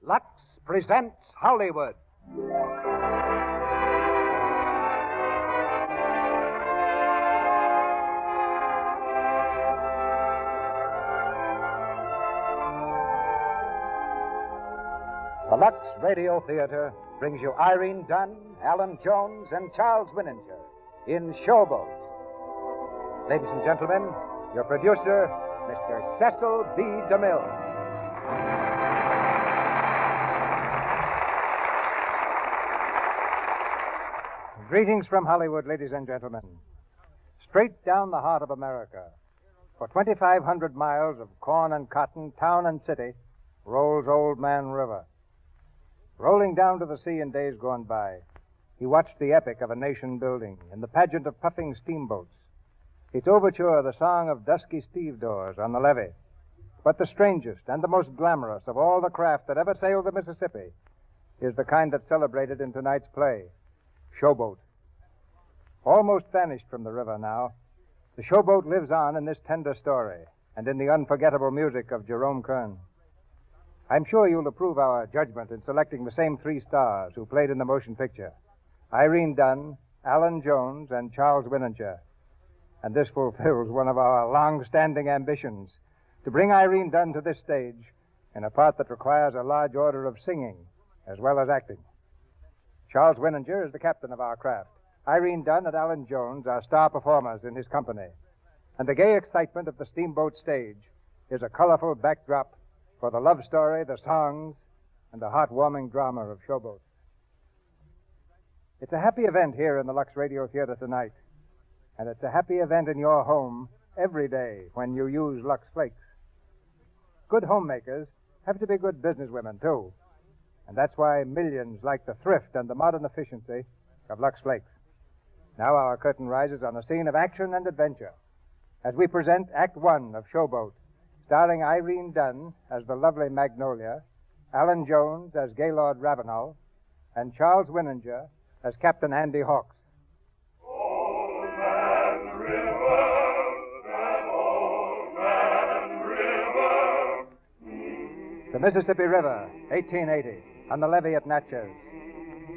Lux presents Hollywood. The Lux Radio Theater brings you Irene Dunn, Alan Jones, and Charles Winninger in Showboat. Ladies and gentlemen, your producer, Mr. Cecil B. DeMille. Greetings from Hollywood, ladies and gentlemen. Straight down the heart of America, for 2,500 miles of corn and cotton, town and city, rolls Old Man River. Rolling down to the sea in days gone by, he watched the epic of a nation building in the pageant of puffing steamboats. Its overture, the song of dusky stevedores on the levee. But the strangest and the most glamorous of all the craft that ever sailed the Mississippi is the kind that's celebrated in tonight's play, Showboat. Almost vanished from the river now, the Showboat lives on in this tender story and in the unforgettable music of Jerome Kern. I'm sure you'll approve our judgment in selecting the same three stars who played in the motion picture: Irene Dunn, Alan Jones, and Charles Winninger. And this fulfills one of our long-standing ambitions, to bring Irene Dunn to this stage in a part that requires a large order of singing as well as acting. Charles Winninger is the captain of our craft. Irene Dunn and Alan Jones are star performers in his company. And the gay excitement of the steamboat stage is a colorful backdrop for the love story, the songs, and the heartwarming drama of Showboat. It's a happy event here in the Lux Radio Theater tonight. And it's a happy event in your home every day when you use Lux Flakes. Good homemakers have to be good businesswomen, too. And that's why millions like the thrift and the modern efficiency of Lux Flakes. Now our curtain rises on a scene of action and adventure as we present Act One of Showboat, starring Irene Dunn as the lovely Magnolia, Alan Jones as Gaylord Ravenel, and Charles Winninger as Captain Andy Hawks. The Mississippi River, 1880, on the levee at Natchez.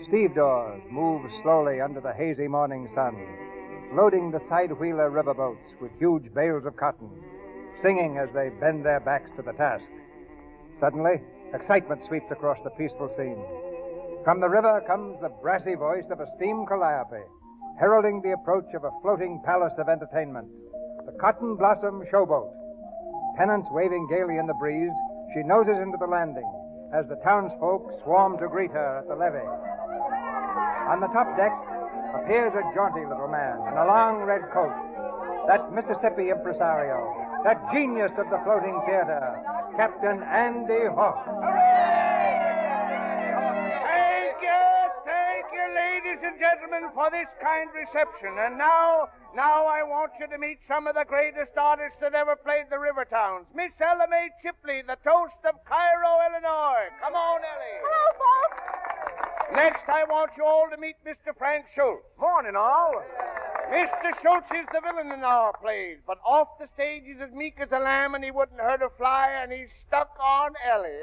Stevedores move slowly under the hazy morning sun, loading the side-wheeler riverboats with huge bales of cotton, singing as they bend their backs to the task. Suddenly, excitement sweeps across the peaceful scene. From the river comes the brassy voice of a steam calliope, heralding the approach of a floating palace of entertainment, the Cotton Blossom Showboat. Pennants waving gaily in the breeze, she noses into the landing as the townsfolk swarm to greet her at the levee. On the top deck appears a jaunty little man in a long red coat, that Mississippi impresario, that genius of the floating theater, Captain Andy Hawks. Thank you, ladies and gentlemen, for this kind reception. And now I want you to meet some of the greatest artists that ever played the river towns. Miss Ella Mae Chipley, the toast of Cairo, Illinois. Come on, Ellie. Hello, folks. Next, I want you all to meet Mr. Frank Schultz. Morning, all. Mr. Schultz is the villain in our plays, but off the stage he's as meek as a lamb and he wouldn't hurt a fly, and he's stuck on Ellie.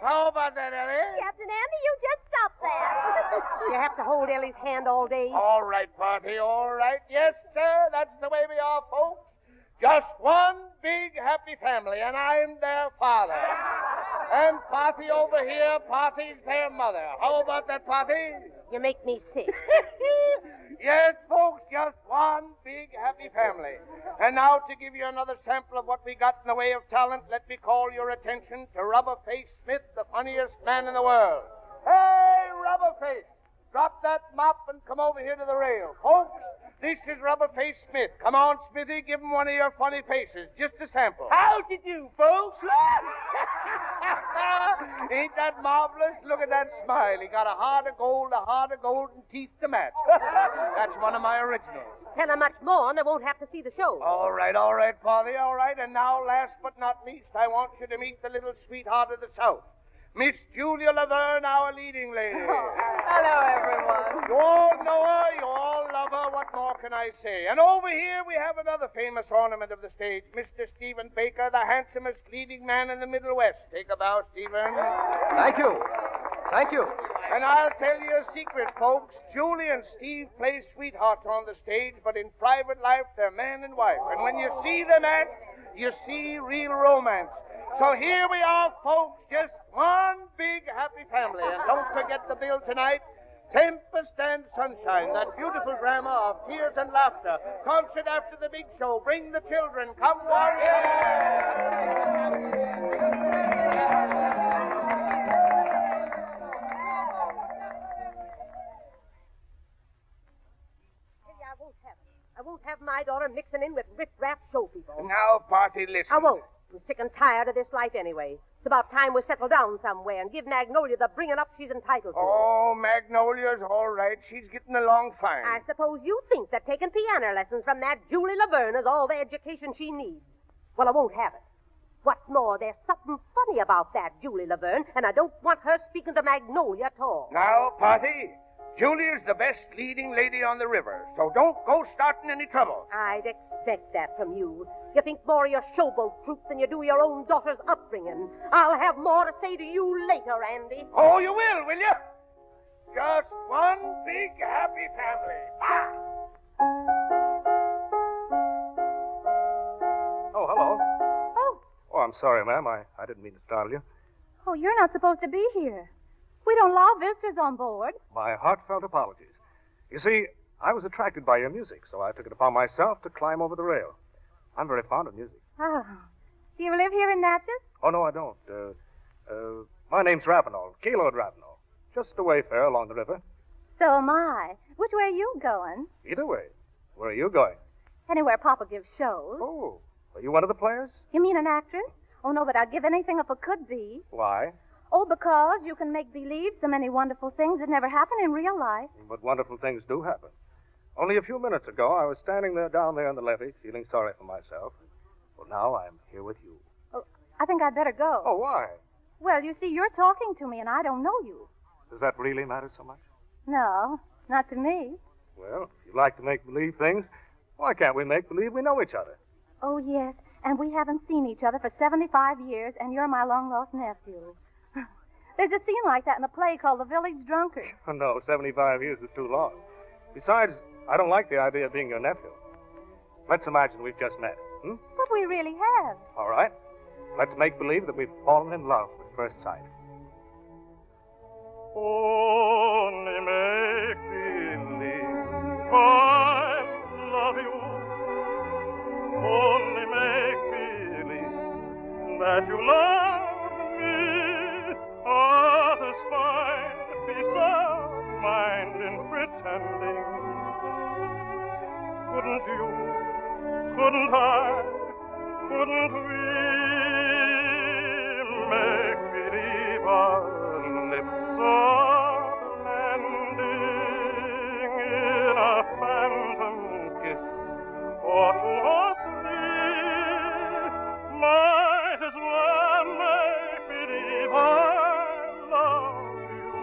How about that, Ellie? Captain Andy, you just stop that. You have to hold Ellie's hand all day. All right, Party, all right. Yes, sir, that's the way we are, folks. Just one big happy family, and I'm their father. And Party over here, Party's their mother. How about that, Party? You make me sick. Yes, folks, just one big happy family. And now to give you another sample of what we got in the way of talent, let me call your attention to Rubberface Smith, the funniest man in the world. Hey, Rubberface, drop that mop and come over here to the rail. Folks, this is Rubberface Smith. Come on, Smithy, give him one of your funny faces, just a sample. How'd you do, folks? Ain't that marvelous? Look at that smile. He got a heart of gold, and teeth to match. That's one of my originals. Tell her much more, and they won't have to see the show. All right, Father, all right. And now, last but not least, I want you to meet the little sweetheart of the South, Miss Julia Laverne, our leading lady. Hello, everyone. You all know her, you all love Rubber, what more can I say? And over here we have another famous ornament of the stage, Mr. Stephen Baker, the handsomest leading man in the Middle West. Take a bow, Stephen. Thank you. Thank you. And I'll tell you a secret, folks. Julie and Steve play sweethearts on the stage, but in private life, they're man and wife. And when you see them act, you see real romance. So here we are, folks, just one big happy family. And don't forget the bill tonight. Tempest and Sunshine, that beautiful drama of tears and laughter. Concert after the big show. Bring the children. Come, I won't have my daughter mixing in with riff-raff show people. Now, party, listen. I won't. I'm sick and tired of this life anyway. It's about time we settle down somewhere and give Magnolia the bringing up she's entitled to. Oh, Magnolia's all right. She's getting along fine. I suppose you think that taking piano lessons from that Julie Laverne is all the education she needs. Well, I won't have it. What's more, there's something funny about that Julie Laverne, and I don't want her speaking to Magnolia at all. Now, party, Julia's the best leading lady on the river, so don't go starting any trouble. I'd expect that from you. You think more of your showboat troupe than you do your own daughter's upbringing. I'll have more to say to you later, Andy. Oh, you will you? Just one big happy family. Ah! Oh, hello. Oh. Oh, I'm sorry, ma'am. I didn't mean to startle you. Oh, you're not supposed to be here. We don't allow visitors on board. My heartfelt apologies. You see, I was attracted by your music, so I took it upon myself to climb over the rail. I'm very fond of music. Oh. Do you live here in Natchez? Oh, no, I don't. My name's Ravenel, Gaylord Ravenel. Just a wayfarer along the river. So am I. Which way are you going? Either way. Where are you going? Anywhere Papa gives shows. Oh, are you one of the players? You mean an actress? Oh, no, but I'd give anything if I could be. Why? Oh, because you can make believe so many wonderful things that never happen in real life. But wonderful things do happen. Only a few minutes ago, I was standing down there on the levee, feeling sorry for myself. Well, now I'm here with you. Oh, I think I'd better go. Oh, why? Well, you see, you're talking to me, and I don't know you. Does that really matter so much? No, not to me. Well, if you like to make believe things, why can't we make believe we know each other? Oh, yes, and we haven't seen each other for 75 years, and you're my long-lost nephew. There's a scene like that in a play called The Village Drunkard. Oh, no, 75 years is too long. Besides, I don't like the idea of being your nephew. Let's imagine we've just met. But we really have. All right. Let's make believe that we've fallen in love at first sight. Only make believe I love you. Only make believe that you love me. Others find peace of mind in pretending. Couldn't you, couldn't I, couldn't we make believe our lips are blending in a phantom kiss or two or three? Might as well make believe I love you.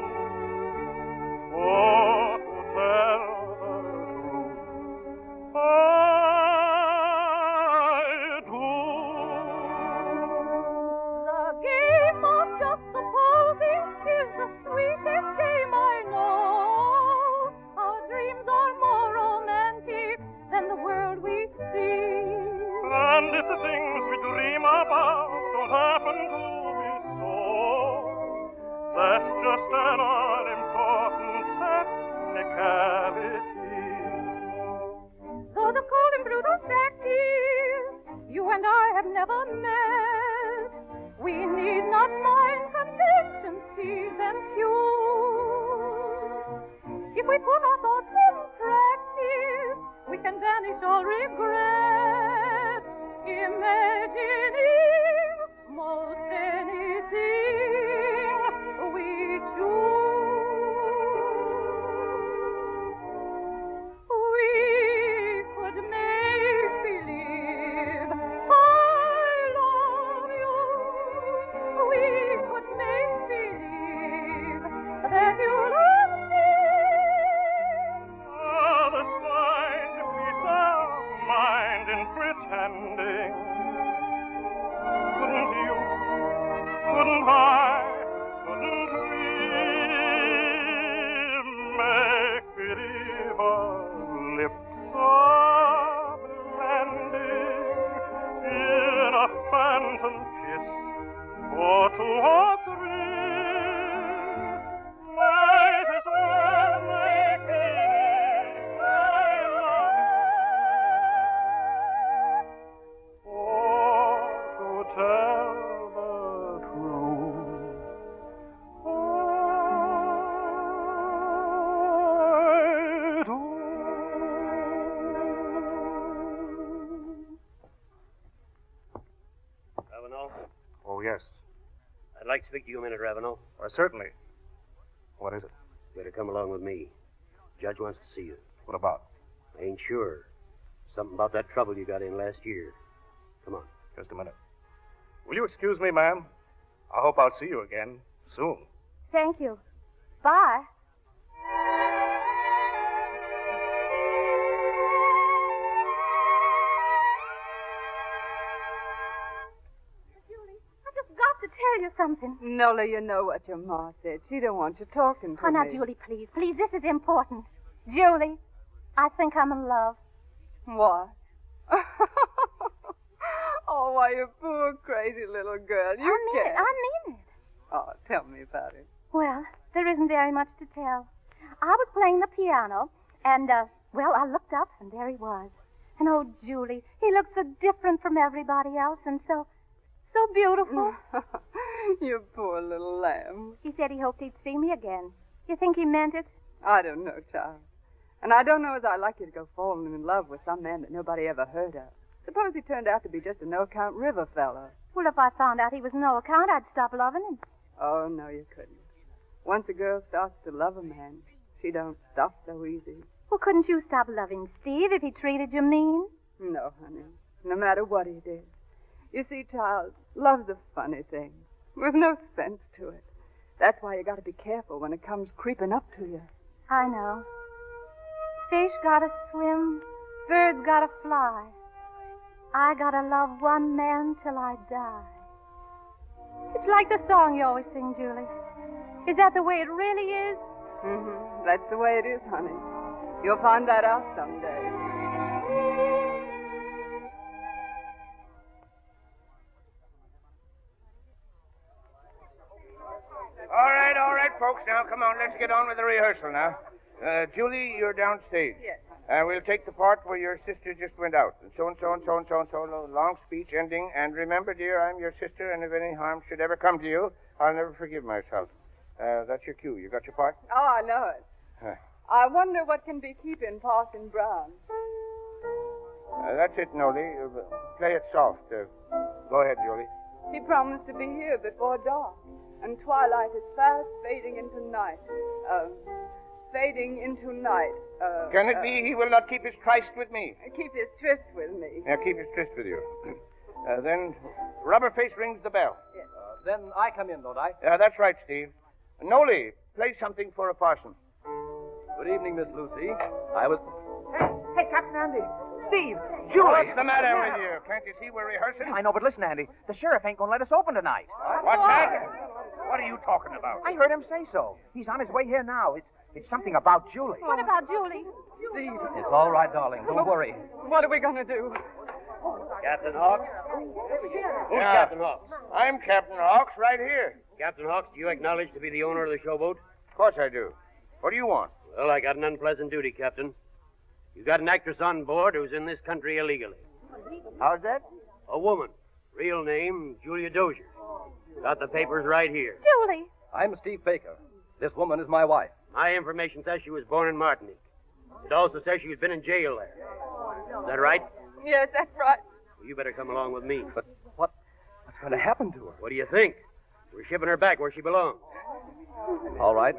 Or to tell the truth, I do. The game of just supposing is the sweetest game I know. Our dreams are more romantic than the world we see. And if the things we dream about don't happen to be so, that's just an unimportant technicality. Though the cold and brutal fact is, you and I have never met, we need not mind conventions, fees, and cues. If we put our thoughts in practice, we can banish all regret, imagining most anything we choose. We could make believe I love you. We could make believe that you love me. Others like to speak to you a minute, Ravenel. Certainly. What is it? You better come along with me. Judge wants to see you. What about? I ain't sure. Something about that trouble you got in last year. Come on. Just a minute. Will you excuse me, ma'am? I hope I'll see you again soon. Thank you. Bye. Julie, I just got to tell you something. Nola, you know what your ma said. She don't want you talking to Oh, now, me. Julie, please. Please, this is important. Julie, I think I'm in love. What? Oh, why, you poor, crazy little girl. You I mean can't. it. I mean it. Oh, tell me about it. Well, there isn't very much to tell. I was playing the piano, and, well, I looked up, and there he was. And, oh, Julie, he looked so different from everybody else, and so beautiful. You poor little lamb. He said he hoped he'd see me again. You think he meant it? I don't know, child. And I don't know as I'd like you to go falling in love with some man that nobody ever heard of. Suppose he turned out to be just a no-account river fella. Well, if I found out he was no account, I'd stop loving him. Oh, no, you couldn't. Once a girl starts to love a man, she don't stop so easy. Well, couldn't you stop loving Steve if he treated you mean? No, honey. No matter what he did. You see, child, love's a funny thing, with no sense to it. That's why you got to be careful when it comes creeping up to you. I know. Fish gotta swim, birds gotta fly. I gotta love one man till I die. It's like the song you always sing, Julie. Is that the way it really is? Mm-hmm. That's the way it is, honey. You'll find that out someday. All right, folks. Now, come on. Let's get on with the rehearsal now. Julie, you're downstage. Yes. We'll take the part where your sister just went out. And so and so and so and so and so. Long speech ending. And remember, dear, I'm your sister, and if any harm should ever come to you, I'll never forgive myself. That's your cue. You got your part? Oh, I know it. I wonder what can be keeping Parson Brown. That's it, Noli. Play it soft. Go ahead, Julie. He promised to be here before dark, and twilight is fast fading into night. Fading into night. Can it be he will not keep his tryst with me? Keep his tryst with me. Yeah, keep his tryst with you. Then Rubberface rings the bell. Yes. Then I come in, don't I? Yeah, that's right, Steve. Noli, play something for a parson. Good evening, Miss Lucy. I was... Hey, Captain Andy. Steve. What's the matter with you? Can't you see we're rehearsing? I know, but listen, Andy. The sheriff ain't gonna let us open tonight. What's that? What are you talking about? I heard him say so. He's on his way here now. It's something about Julie. What about Julie? Steve, It's all right, darling. Don't worry. what are we going to do? Captain Hawks? Who's Yeah. Captain Hawks? I'm Captain Hawks right here. Captain Hawks, do you acknowledge to be the owner of the showboat? Of course I do. What do you want? Well, I got an unpleasant duty, Captain. You got an actress on board who's in this country illegally. How's that? A woman. Real name, Julia Dozier. Got the papers right here. Julie. I'm Steve Baker. This woman is my wife. My information says she was born in Martinique. It also says she's been in jail there. Is that right? Yes, that's right. Well, you better come along with me. But what's going to happen to her? What do you think? We're shipping her back where she belongs. All right.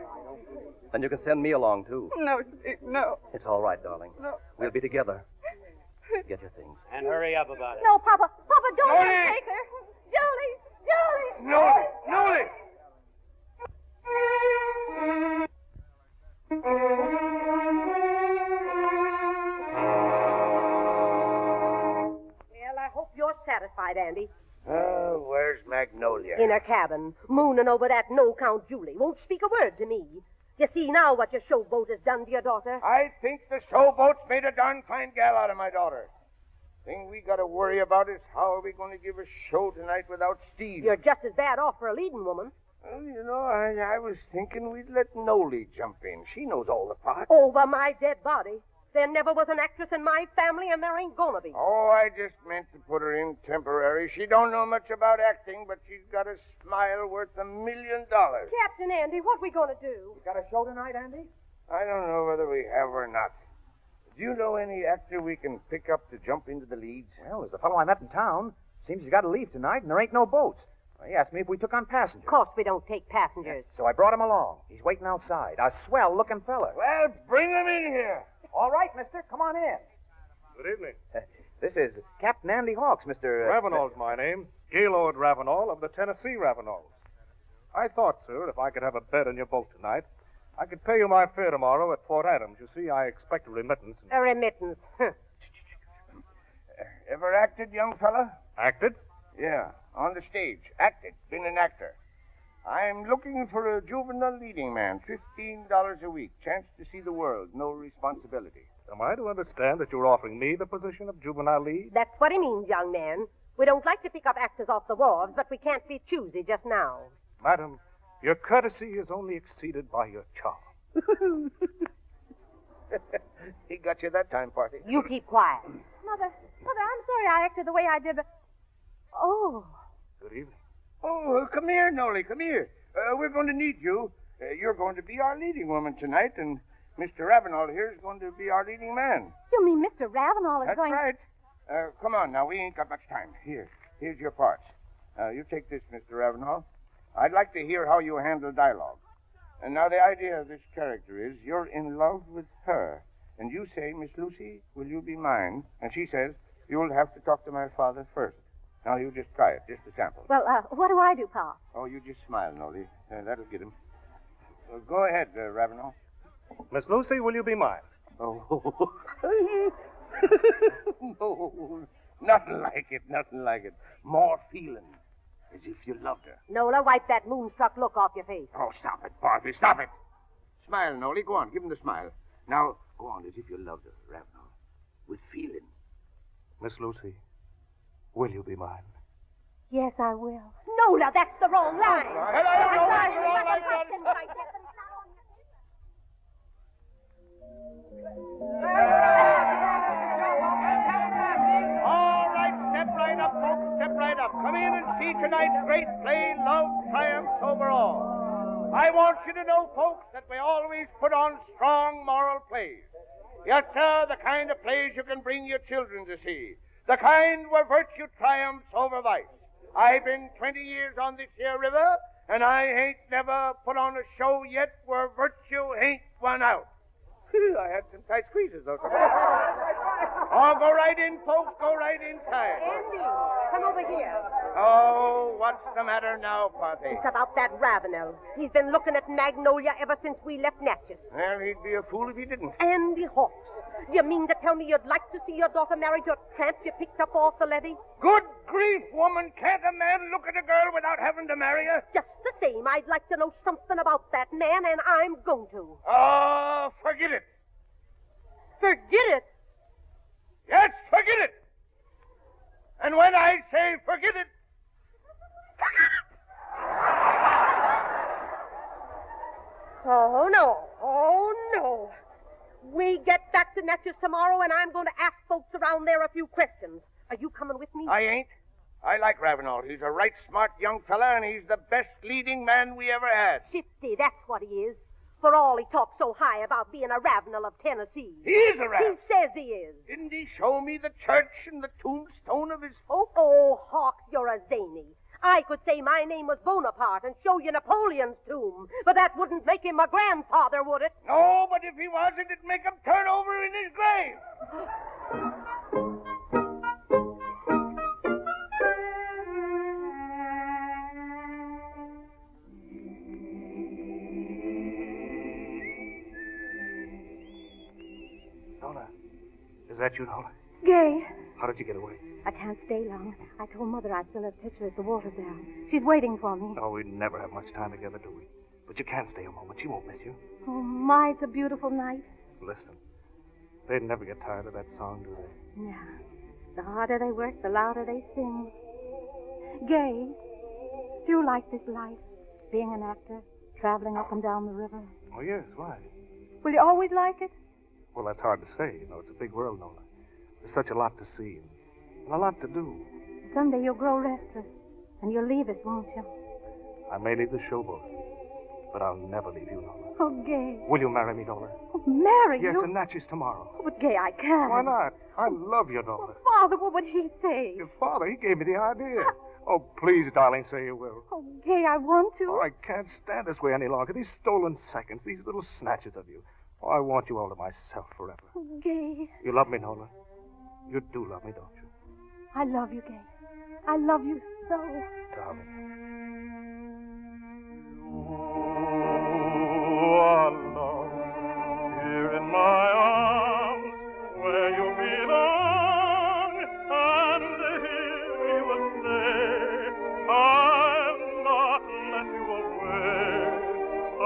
Then you can send me along, too. No, Steve, no. It's all right, darling. No. We'll be together. Get your things. And hurry up about it. No, Papa. Papa, don't Noli! take her. Julie. Julie. Noli! Noli! Well, I hope you're satisfied, Andy. Where's Magnolia? In her cabin, mooning over that no-count Julie. Won't speak a word to me. You see now what your showboat has done to your daughter? I think the showboat's made a darn fine gal out of my daughter. Thing we got to worry about is how are we going to give a show tonight without Steve? You're just as bad off for a leading woman. Well, you know, I was thinking we'd let Noli jump in. She knows all the parts. Over my dead body. There never was an actress in my family, and there ain't gonna be. Oh, I just meant to put her in temporary. She don't know much about acting, but she's got a smile worth $1 million. Captain Andy, what we gonna do? You got a show tonight, Andy? I don't know whether we have or not. Do you know any actor we can pick up to jump into the leads? Well, there's a fellow I met in town. Seems he's got to leave tonight, and there ain't no boats. He asked me if we took on passengers. Of course we don't take passengers. So I brought him along. He's waiting outside. A swell-looking fella. Well, bring him in here. All right, mister. Come on in. Good evening. This is Captain Andy Hawks, Mr. Ravenel's my name. Gaylord Ravenel of the Tennessee Ravenels. I thought, sir, if I could have a bed in your boat tonight, I could pay you my fare tomorrow at Fort Adams. You see, I expect a remittance. A remittance. Ever acted, young fella? Acted? Yeah, on the stage. Acted. Been an actor. I'm looking for a juvenile leading man. $15 a week. Chance to see the world. No responsibility. Am I to understand that you're offering me the position of juvenile lead? That's what he means, young man. We don't like to pick up actors off the wharves, but we can't be choosy just now. Madam, your courtesy is only exceeded by your charm. He got you that time, Party. You keep quiet. Mother, I'm sorry I acted the way I did, but... Oh. Good evening. Oh, come here, Nolly. Come here. We're going to need you. You're going to be our leading woman tonight, and Mr. Ravenel here is going to be our leading man. You mean Mr. Ravenel is That's going... right. Come on now. We ain't got much time. Here's your parts. You take this, Mr. Ravenel. I'd like to hear how you handle dialogue. And now the idea of this character is you're in love with her. And you say, Miss Lucy, will you be mine? And she says, you'll have to talk to my father first. Now, you just try it, just a sample. Well, what do I do, Pa? Oh, you just smile, Nolly. That'll get him. Go ahead, Ravenel. Miss Lucy, will you be mine? Oh. No, nothing like it, nothing like it. More feeling, as if you loved her. Nola, wipe that moonstruck look off your face. Oh, stop it, Barbie, stop it. Smile, Nolly, go on, give him the smile. Now, go on as if you loved her, Ravenel, with feeling. Miss Lucy, will you be mine? Yes, I will. Nola, that's the wrong line. All right, step right up, folks, step right up. Come in and see tonight's great play, Love Triumphs Over All. I want you to know, folks, that we always put on strong moral plays. Yes, sir, the kind of plays you can bring your children to see. The kind where virtue triumphs over vice. I've been 20 years on this here river, and I ain't never put on a show yet where virtue ain't won out. I had some tight squeezes, though. Oh, go right in, folks. Go right inside. Andy, come over here. Oh, what's the matter now, Party? It's about that Ravenel. He's been looking at Magnolia ever since we left Natchez. Well, he'd be a fool if he didn't. Andy Hawks. Do you mean to tell me you'd like to see your daughter married to a tramp you picked up off the levee? Good grief, woman. Can't a man look at a girl without having to marry her? Just the same, I'd like to know something about that man, and I'm going to. Oh, forget it. Forget it? Yes, forget it. And when I say forget it, Oh, no. Oh, no. We get back to Natchez tomorrow, and I'm going to ask folks around there a few questions. Are you coming with me? I ain't. I like Ravenel. He's a right smart young fella, and he's the best leading man we ever had. Shifty, that's what he is. For all he talks so high about being a Ravenel of Tennessee. He is a He Ravenel. says he is. Didn't he show me the church and the tombstone of his folk? Oh, Hawks, you're a zany. I could say my name was Bonaparte and show you Napoleon's tomb, but that wouldn't make him my grandfather, would it? No, but if he was, it'd make him turn over in his grave. Nola, is that you, Nola? Gay, How did you get away? I can't stay long. I told Mother I'd fill her pitcher at the water barrel. She's waiting for me. Oh, we never have much time together, do we? But you can stay a moment. She won't miss you. Oh, my, it's a beautiful night. Listen, they'd never get tired of that song, do they? Yeah. The harder they work, the louder they sing. Gay, do you like this life? Being an actor, traveling up and down the river? Oh, yes, why? Will you always like it? Well, that's hard to say. You know, it's a big world, Nola. There's such a lot to see and a lot to do. Someday you'll grow restless, and you'll leave us, won't you? I may leave the showboat, but I'll never leave you, Nola. Oh, Gay. Will you marry me, Nola? Oh, marry Yes, you? in Natchez tomorrow. Oh, but, Gay, I can't. Why not? I love you, Nola. Father, what would he say? Your father, he gave me the idea. Oh, please, darling, say you will. Oh, Gay, I want to. Oh, I can't stand this way any longer. These stolen seconds, these little snatches of you. Oh, I want you all to myself forever. Oh, Gay. You love me, Nola? You do love me, don't you? I love you, Gay. I love you so. Darling. Here in my arms, where you belong, and here we will stay. I'll not let you away. I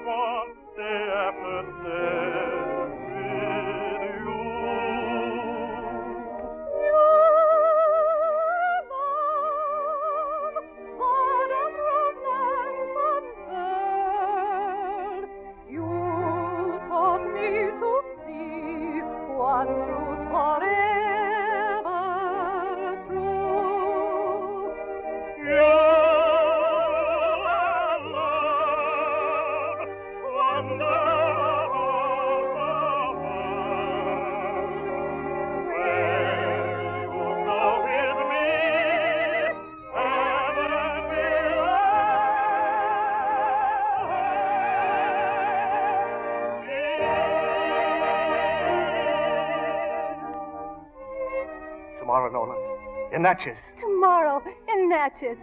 want day after day with you. Tomorrow, Nola. In Natchez. Tomorrow in Natchez.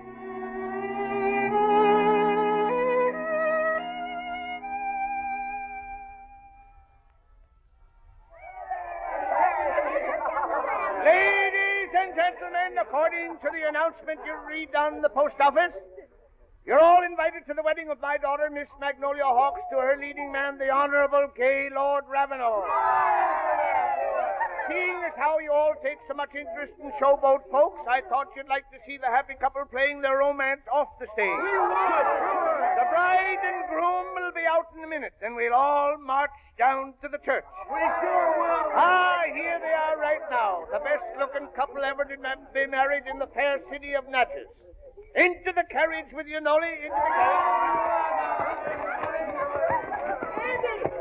Ladies and gentlemen, according to the announcement you read on the post office, you're all invited to the wedding of my daughter, Miss Magnolia Hawks, to her leading man, the Honorable Gaylord Ravenel. Seeing as how you all take so much interest in showboat folks, I thought you'd like to see the happy couple playing their romance off the stage. The bride and groom will be out in a minute, and we'll all march down to the church. We sure will. Ah, here they are right now, the best-looking couple ever to be married in the fair city of Natchez. Into the carriage with you, Nolly, into the carriage.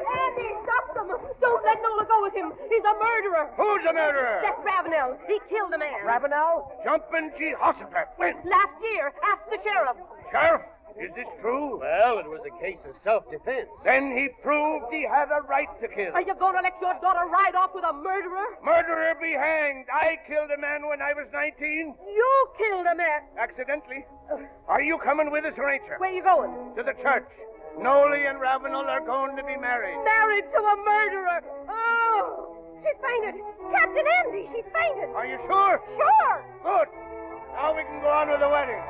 Andy, stop them! Don't let Nola go with him. He's a murderer. Who's a murderer? That's Ravenel. He killed a man. Ravenel? Jumpin' Jehoshaphat. When? Last year. Ask the sheriff. Sheriff, is this true? Well, it was a case of self-defense. Then he proved he had a right to kill. Are you going to let your daughter ride off with a murderer? Murderer be hanged. I killed a man when I was 19. You killed a man. Accidentally. Are you coming with us or ain't you? Where you going? To the church. Nolly and Ravenel are going to be married. Married to a murderer. Oh, she fainted. Captain Andy, she fainted. Are you sure? Sure. Good. Now we can go on with the wedding.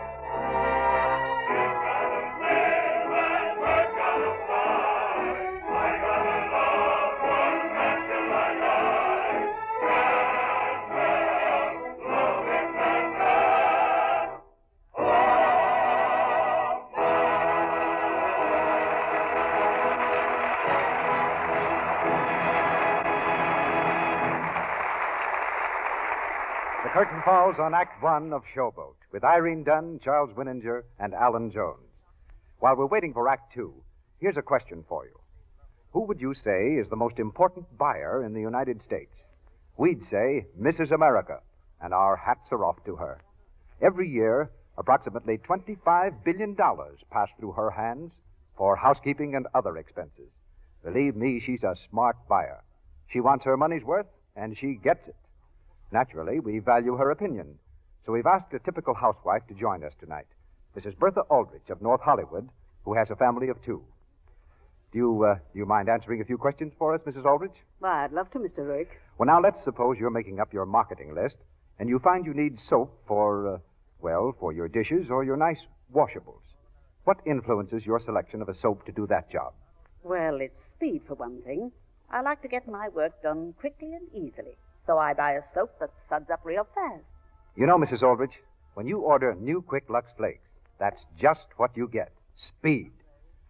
The curtain falls on Act One of Showboat with Irene Dunn, Charles Winninger, and Alan Jones. While we're waiting for Act Two, here's a question for you. Who would you say is the most important buyer in the United States? We'd say Mrs. America, and our hats are off to her. Every year, approximately $25 billion pass through her hands for housekeeping and other expenses. Believe me, she's a smart buyer. She wants her money's worth, and she gets it. Naturally, we value her opinion, so we've asked a typical housewife to join us tonight, Mrs. Bertha Aldrich of North Hollywood, who has a family of two. Do you mind answering a few questions for us, Mrs. Aldrich? Why, I'd love to, Mr. Rick. Well, now, let's suppose you're making up your marketing list, and you find you need soap for your dishes or your nice washables. What influences your selection of a soap to do that job? Well, it's speed, for one thing. I like to get my work done quickly and easily. So I buy a soap that suds up real fast. You know, Mrs. Aldrich, when you order new Quick Lux Flakes, that's just what you get. Speed.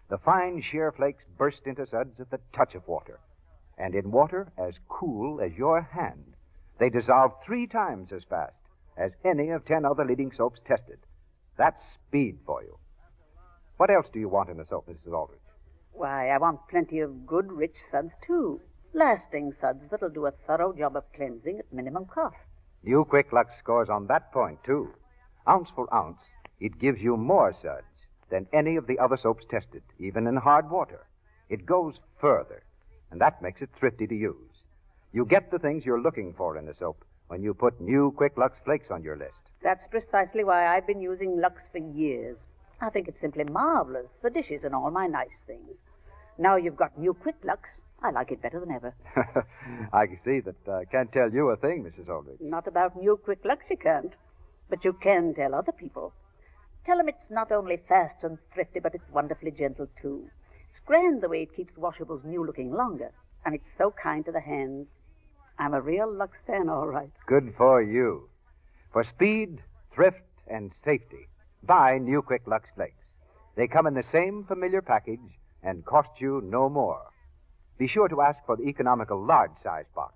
The fine sheer flakes burst into suds at the touch of water. And in water as cool as your hand, they dissolve 3 times as fast as any of 10 other leading soaps tested. That's speed for you. What else do you want in a soap, Mrs. Aldrich? Why, I want plenty of good, rich suds, too. Lasting suds that'll do a thorough job of cleansing at minimum cost. New Quick Lux scores on that point, too. Ounce for ounce, it gives you more suds than any of the other soaps tested, even in hard water. It goes further, and that makes it thrifty to use. You get the things you're looking for in a soap when you put new Quick Lux Flakes on your list. That's precisely why I've been using Lux for years. I think it's simply marvelous for dishes and all my nice things. Now you've got new Quick Lux, I like it better than ever. I can see that I can't tell you a thing, Mrs. Aldrich. Not about new Quick Lux you can't, but you can tell other people. Tell them it's not only fast and thrifty, but it's wonderfully gentle, too. It's grand the way it keeps washables new looking longer, and it's so kind to the hands. I'm a real Lux fan, all right. Good for you. For speed, thrift, and safety, buy new Quick Lux Flakes. They come in the same familiar package and cost you no more. Be sure to ask for the economical large-size box.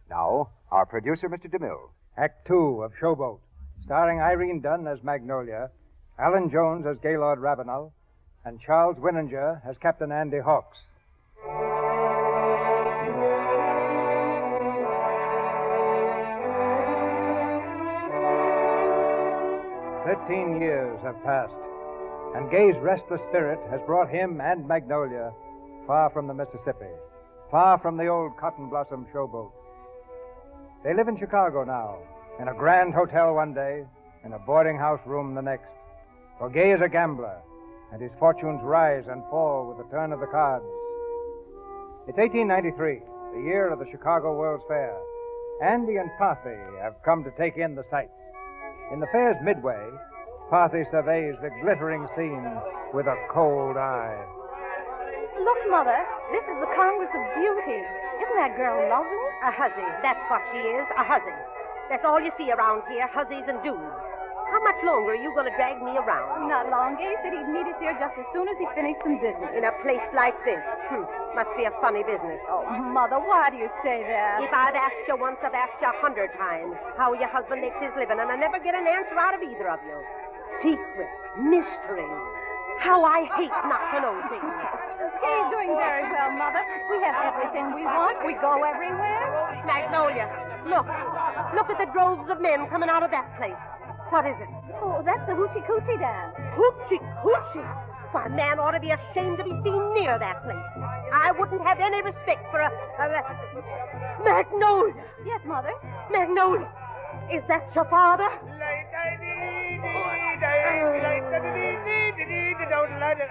Now, our producer, Mr. DeMille. Act 2 of Showboat, starring Irene Dunn as Magnolia, Alan Jones as Gaylord Ravenel, and Charles Winninger as Captain Andy Hawks. "13 years have passed, and Gay's restless spirit has brought him and Magnolia far from the Mississippi, far from the old Cotton Blossom Showboat. They live in Chicago now, in a grand hotel one day, in a boarding house room the next. For Gay is a gambler, and his fortunes rise and fall with the turn of the cards. It's 1893, the year of the Chicago World's Fair. Andy and Parthy have come to take in the sights. In the fair's midway, Parthy surveys the glittering scene with a cold eye. Look, Mother, this is the Congress of Beauty. Isn't that girl lovely? A hussy, that's what she is, a hussy. That's all you see around here, hussies and dudes. How much longer are you going to drag me around? Not long. Gay said he'd meet us here just as soon as he finished some business. In a place like this? Must be a funny business. Oh, Mother, why do you say that? If I've asked you once, I've asked you 100 times how your husband makes his living, and I never get an answer out of either of you. Secret, mystery. How I hate not to know things. Gay's doing very well, Mother. We have everything we want. We go everywhere. Magnolia, look. Look at the droves of men coming out of that place. What is it? Oh, that's the Hoochie Coochie dance. Hoochie Coochie? Why, a man ought to be ashamed to be seen near that place. I wouldn't have any respect for a Magnolia. Yes, Mother. Magnolia, is that your father?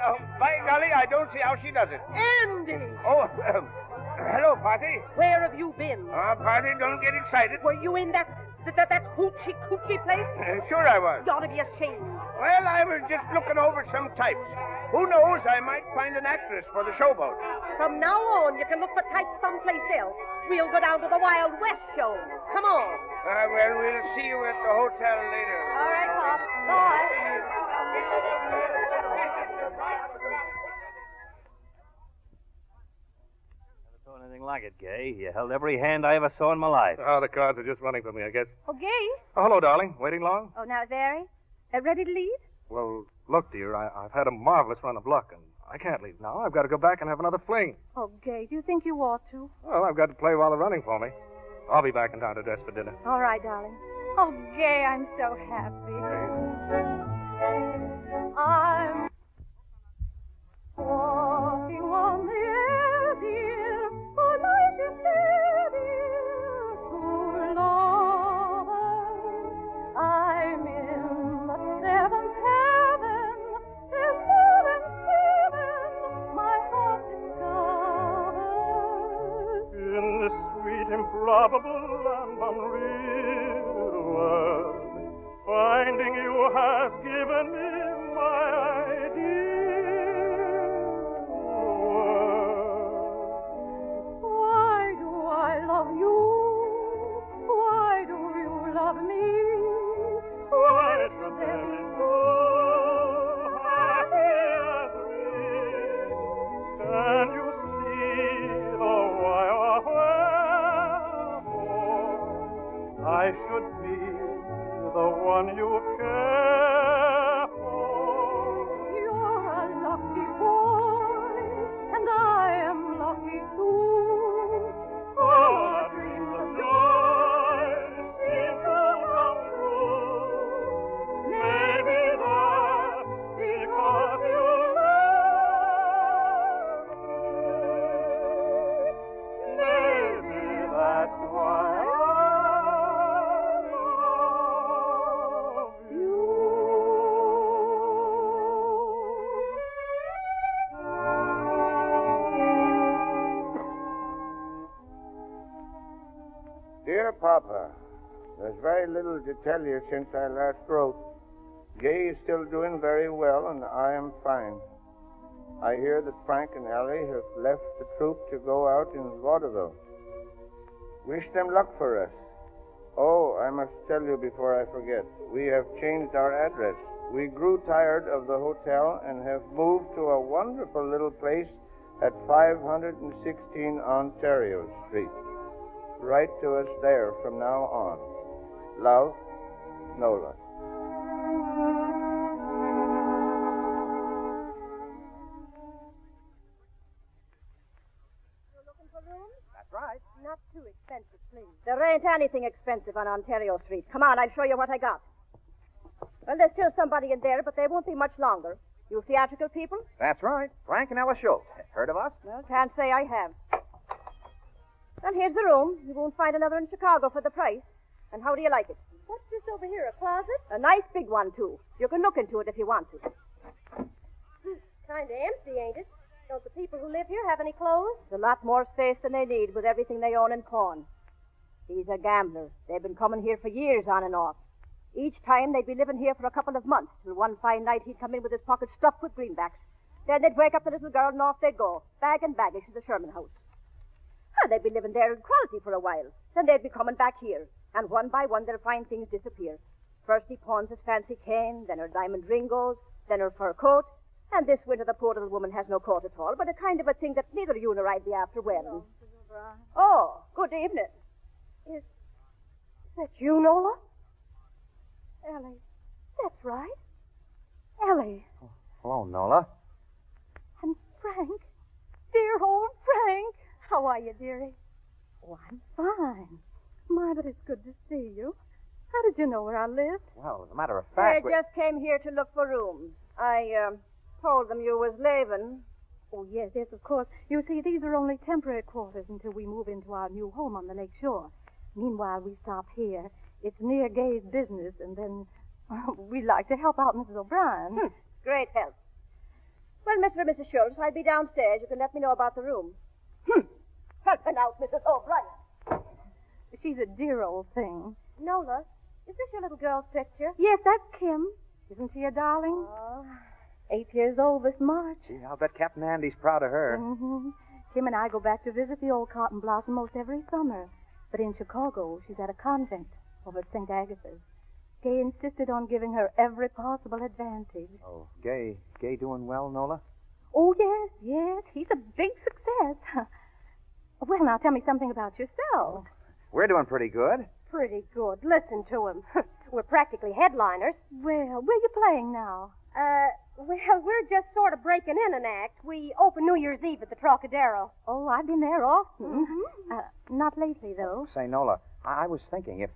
Oh, by golly, I don't see how she does it. Andy! Oh, hello, Parthy. Where have you been? Parthy, don't get excited. Were you in that Hoochie Coochie place? Sure I was. You ought to be ashamed. Well, I was just looking over some types. Who knows, I might find an actress for the Showboat. From now on, you can look for types someplace else. We'll go down to the Wild West show. Come on. Well, we'll see you at the hotel later. All right, Pop. Bye. Never saw anything like it, Gay. You held every hand I ever saw in my life. Oh, the cards are just running for me, I guess. Oh, Gay. Oh, hello, darling. Waiting long? Oh, now, Larry. Ready to leave? Well, look, dear, I've had a marvelous run of luck, and I can't leave now. I've got to go back and have another fling. Oh, Gay, do you think you ought to? Well, I've got to play while they're running for me. I'll be back in town to dress for dinner. All right, darling. Oh, Gay, I'm so happy. I'm walking on the air, dear, for life is fair, dear, to lovers. I'm in the seventh heaven, there's more than seven, my heart discovers. In this sweet, improbable, and unreal world, finding you has given me my ideal world. Why do I love you? Why do you love me? Why should there be so happy as we? Can you see the why or wherefore I should be the one you care Papa. There's very little to tell you since I last wrote. Gay is still doing very well, and I am fine. I hear that Frank and Ellie have left the troop to go out in vaudeville. Wish them luck for us. Oh, I must tell you before I forget. We have changed our address. We grew tired of the hotel and have moved to a wonderful little place at 516 Ontario Street. Write to us there from now on. Love, Nola. That's right. Not too expensive, please. There ain't anything expensive on Ontario Street. Come on, I'll show you what I got. Well, there's still somebody in there, but they won't be much longer. You theatrical people? That's right. Frank and Ella Schultz. Heard of us? Well, can't say I have. Well, here's the room. You won't find another in Chicago for the price. And how do you like it? What's this over here, a closet? A nice big one, too. You can look into it if you want to. Kind of empty, ain't it? Don't the people who live here have any clothes? There's a lot more space than they need with everything they own in pawn. He's a gambler. They've been coming here for years on and off. Each time they'd be living here for a couple of months, till one fine night he'd come in with his pockets stuffed with greenbacks. Then they'd wake up the little girl and off they'd go, bag and baggage to the Sherman house. And they'd be living there in quality for a while. Then they'd be coming back here, and one by one they'll find things disappear. First he pawns his fancy cane, then her diamond ring goes, then her fur coat, and this winter the poor little woman has no coat at all, but a kind of a thing that neither you nor I'd be after wearing. Oh, good evening. Is that you, Nola? Ellie. That's right. Ellie. Hello, Nola. And Frank. Dear old Frank. How are you, dearie? Oh, I'm fine. My, but it's good to see you. How did you know where I lived? Well, as a matter of I fact... just came here to look for rooms. I told them you was leaving. Oh, yes, of course. You see, these are only temporary quarters until we move into our new home on the lake shore. Meanwhile, we stop here. It's near Gay's business, and then we like to help out Mrs. O'Brien. Great help. Well, Mr. and Mrs. Schultz, I'll be downstairs. You can let me know about the room. Helping out Mrs. O'Brien. She's a dear old thing. Nola, is this your little girl's picture? Yes, that's Kim. Isn't she a darling? Oh. 8 years old this March. Gee, I'll bet Captain Andy's proud of her. Mm-hmm. Kim and I go back to visit the old Cotton Blossom most every summer. But in Chicago, she's at a convent over at St. Agatha's. Gay insisted on giving her every possible advantage. Oh, Gay doing well, Nola? Oh, yes. He's a big success. Well, now tell me something about yourself. We're doing pretty good. Pretty good. Listen to him. We're practically headliners. Well, where you playing now? Well, we're just sort of breaking in an act. We open New Year's Eve at the Trocadero. Oh, I've been there often. Mm-hmm. Not lately, though. Say, Nola, I was thinking if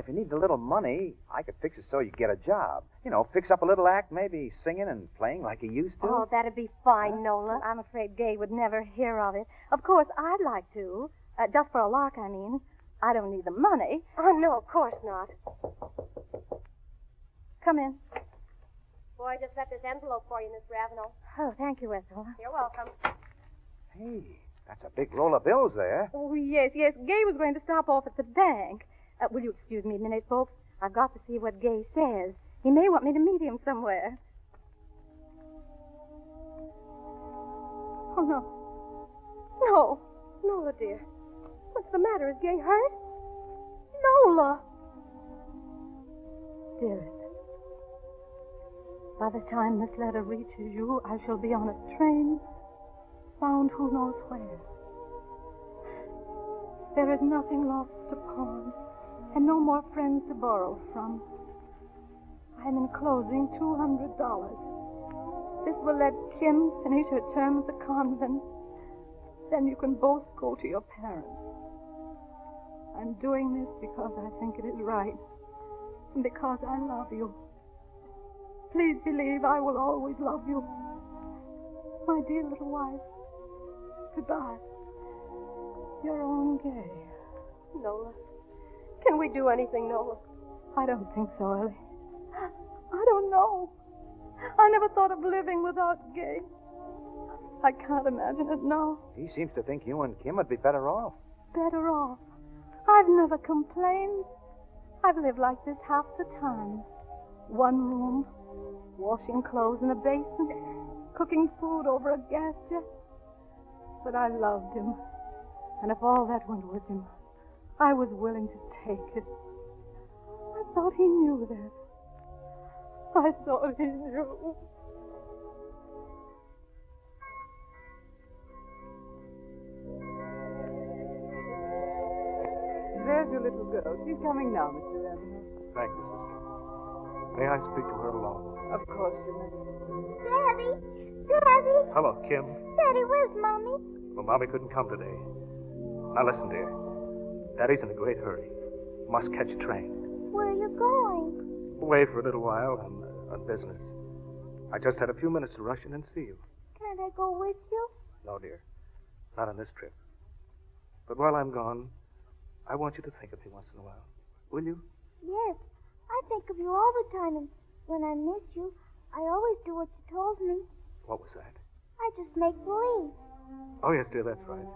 you need a little money, I could fix it so you get a job. You know, fix up a little act, maybe singing and playing like you used to. Oh, that'd be fine, Nola. I'm afraid Gay would never hear of it. Of course, I'd like to. Just for a lark, I mean. I don't need the money. Oh, no, of course not. Come in. Boy, I just left this envelope for you, Miss Ravenel. Oh, thank you, Ethel. You're welcome. Hey, that's a big roll of bills there. Oh, yes. Gay was going to stop off at the bank. Will you excuse me a minute, folks? I've got to see what Gay says. He may want me to meet him somewhere. Oh, no. No. Nola, dear. What's the matter? Is Gay hurt? Nola! Dearest, by the time this letter reaches you, I shall be on a train, bound who knows where. There is nothing lost to pawn, and no more friends to borrow from. I am enclosing $200. This will let Kim finish her term at the convent. Then you can both go to your parents. I'm doing this because I think it is right, and because I love you. Please believe I will always love you. My dear little wife, goodbye. Your own Gay. Nola. Can we do anything, Nola? I don't think so, Ellie. I don't know. I never thought of living without Gay. I can't imagine it now. He seems to think you and Kim would be better off. Better off. I've never complained. I've lived like this half the time. One room, washing clothes in a basin, cooking food over a gas jet. But I loved him, and if all that went with him, I was willing to take it. I thought he knew that. I thought he knew. There's your little girl. She's coming now, Mr. Ravenel. Thank you, sister. May I speak to her alone? Of course you may. Daddy! Daddy! Hello, Kim. Daddy, where's Mommy? Well, Mommy couldn't come today. Now listen, dear. Daddy's in a great hurry. Must catch a train. Where are you going? Away for a little while on business. I just had a few minutes to rush in and see you. Can't I go with you? No, dear. Not on this trip. But while I'm gone, I want you to think of me once in a while. Will you? Yes. I think of you all the time, and when I miss you, I always do what you told me. What was that? I just make believe. Oh, yes, dear, that's right.